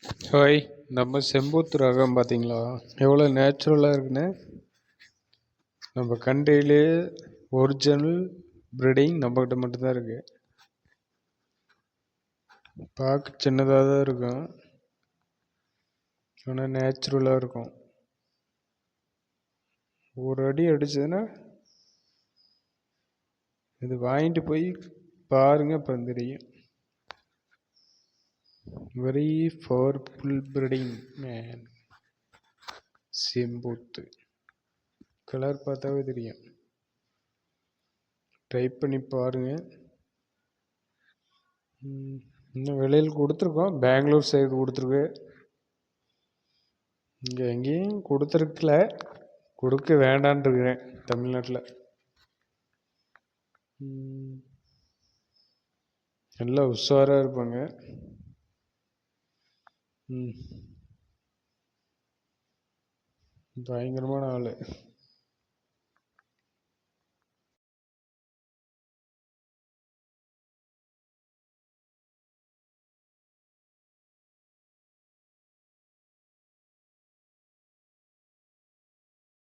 Hi. நம்ம செம்பூத்து ரகம் பார்த்தீங்களா? எவ்வளோ நேச்சுரலாக இருக்குன்னு. நம்ம கண்ட்ரியிலே ஒரிஜினல் ப்ரீடிங் நம்மக்கிட்ட மட்டும்தான் இருக்குது. பார்க்க சின்னதாக தான் இருக்கும், ஆனால் நேச்சுரலாக இருக்கும். ஒரு அடி அடிச்சதுன்னா இது வாங்கிட்டு போய் பாருங்க, அப்போ தெரியும். வெரி பவர்ஃபுல் ப்ரீடிங் மேன் செம்பூத்து. கலர் பார்த்தாவே தெரியும். ட்ரை பண்ணி பாருங்க. இன்னும் வெளியில் கொடுத்துருக்கோம், பெங்களூர் சைடு கொடுத்துருக்கு. இங்கே எங்கேயும் கொடுத்துருக்கல, கொடுக்க வேண்டான் இருக்கிறேன் தமிழ்நாட்டில். நல்லா உஷாராக இருப்பாங்க. பயங்கரமான ஆள்.